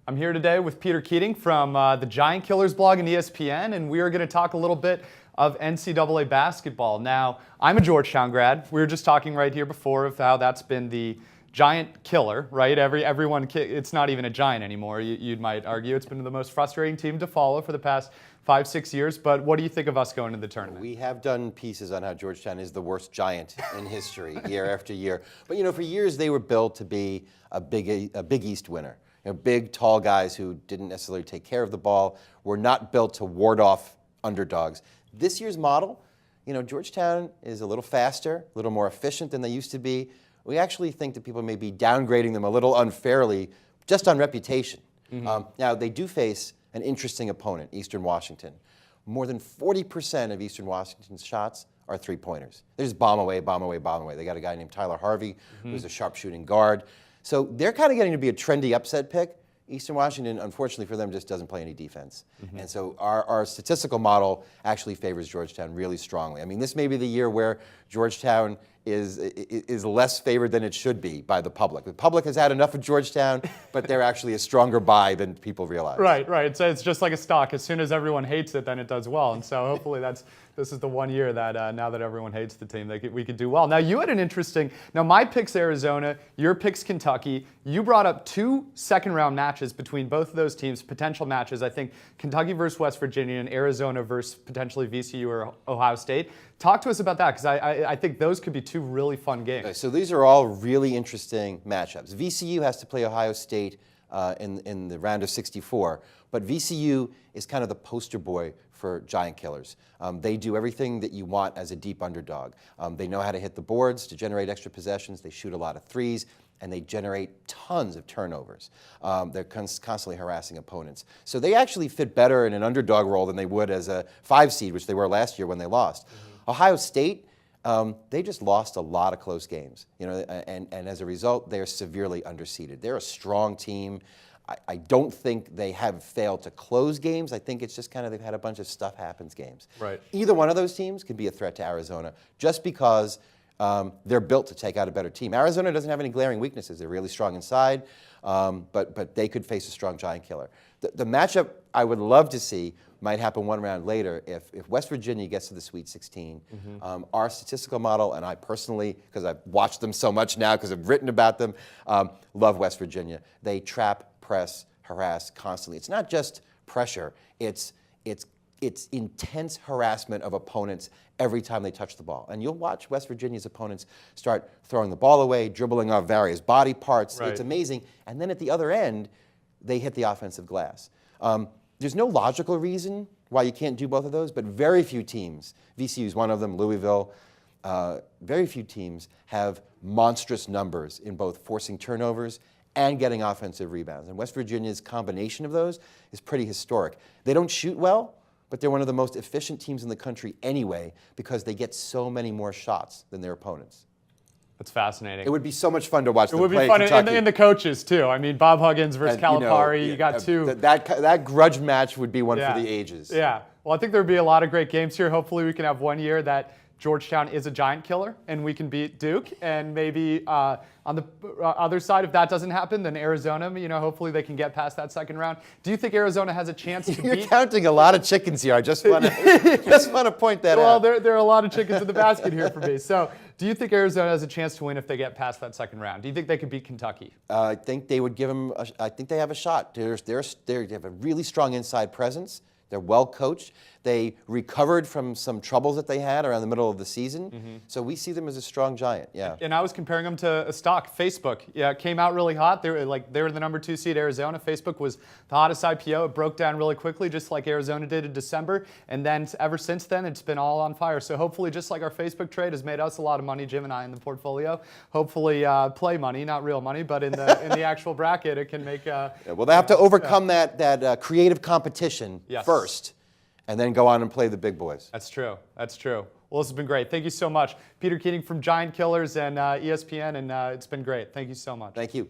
I'm here today with Peter Keating from the Giant Killers blog and ESPN, and we are going to talk a little bit of NCAA basketball. Now, I'm a Georgetown grad. We were just talking right here before of how that's been the giant killer, right? Everyone, it's not even a giant anymore, you might argue. It's been the most frustrating team to follow for the past 5-6 years, but what do you think of us going to the tournament? We have done pieces on how Georgetown is the worst giant in history year after year. But for years they were built to be a Big East winner. Big, tall guys who didn't necessarily take care of the ball, were not built to ward off underdogs. This year's model, Georgetown is a little faster, a little more efficient than they used to be. We actually think that people may be downgrading them a little unfairly just on reputation. Now, they do face an interesting opponent, Eastern Washington. More than 40% of Eastern Washington's shots are three-pointers. They just bomb away, bomb away, bomb away. They got a guy named Tyler Harvey, who's a sharpshooting guard. So they're kind of getting to be a trendy upset pick. Eastern Washington, unfortunately for them, just doesn't play any defense. And so our statistical model actually favors Georgetown really strongly. I mean, this may be the year where Georgetown is less favored than it should be by the public. The public has had enough of Georgetown, but they're actually a stronger buy than people realize. Right. So it's just like a stock. As soon as everyone hates it, then it does well. And so hopefully this is the one year that now that everyone hates the team, we could do well. Now, you had an interesting, my pick's Arizona, your pick's Kentucky. You brought up 2 second-round matches between both of those teams, potential matches. I think Kentucky versus West Virginia and Arizona versus potentially VCU or Ohio State. Talk to us about that, because I think those could be 2 really fun games. Okay, so these are all really interesting matchups. VCU has to play Ohio State in the round of 64, but VCU is kind of the poster boy for Giant Killers. They do everything that you want as a deep underdog. They know how to hit the boards to generate extra possessions. They shoot a lot of threes, and they generate tons of turnovers. They're constantly harassing opponents. So they actually fit better in an underdog role than they would as a 5 seed, which they were last year when they lost. Ohio State, they just lost a lot of close games, and as a result, they're severely underseeded. They're a strong team. I don't think they have failed to close games. I think it's just kind of they've had a bunch of stuff happens games. Right. Either one of those teams could be a threat to Arizona just because they're built to take out a better team. Arizona doesn't have any glaring weaknesses. They're really strong inside, but they could face a strong Giant Killer. The matchup I would love to see might happen one round later if West Virginia gets to the Sweet 16. Our statistical model, and I personally, because I've watched them so much now because I've written about them, love West Virginia. They trap, press, harass constantly. It's not just pressure. It's intense harassment of opponents every time they touch the ball. And you'll watch West Virginia's opponents start throwing the ball away, dribbling off various body parts. Right. It's amazing. And then at the other end, they hit the offensive glass. There's no logical reason why you can't do both of those, but very few teams, VCU is one of them, Louisville, very few teams have monstrous numbers in both forcing turnovers and getting offensive rebounds. And West Virginia's combination of those is pretty historic. They don't shoot well, but they're one of the most efficient teams in the country anyway because they get so many more shots than their opponents. That's fascinating. It would be so much fun to watch them play. It would be fun Kentucky. in the coaches, too. I mean, Bob Huggins versus Calipari, you got 2. That grudge match would be one for the ages. Yeah. Well, I think there would be a lot of great games here. Hopefully we can have one year that Georgetown is a giant killer and we can beat Duke. And maybe on the other side, if that doesn't happen, then Arizona, hopefully they can get past that second round. Do you think Arizona has a chance to beat? You're counting a lot of chickens here. I just want to point that out. Well, there are a lot of chickens in the basket here for me. So do you think Arizona has a chance to win if they get past that second round? Do you think they could beat Kentucky? I think they would give them, I think they have a shot. They have a really strong inside presence. They're well coached. They recovered from some troubles that they had around the middle of the season. So we see them as a strong Giant, yeah. And I was comparing them to a stock, Facebook. Yeah, it came out really hot. They were the number 2 seed, Arizona. Facebook was the hottest IPO. It broke down really quickly, just like Arizona did in December. And then ever since then, it's been all on fire. So hopefully, just like our Facebook trade has made us a lot of money, Jim and I, in the portfolio, hopefully play money, not real money, but in the actual bracket, it can make... well, they have to overcome that creative competition first. And then go on and play the big boys. That's true. Well, this has been great. Thank you so much. Peter Keating from Giant Killers and ESPN, and it's been great. Thank you so much. Thank you.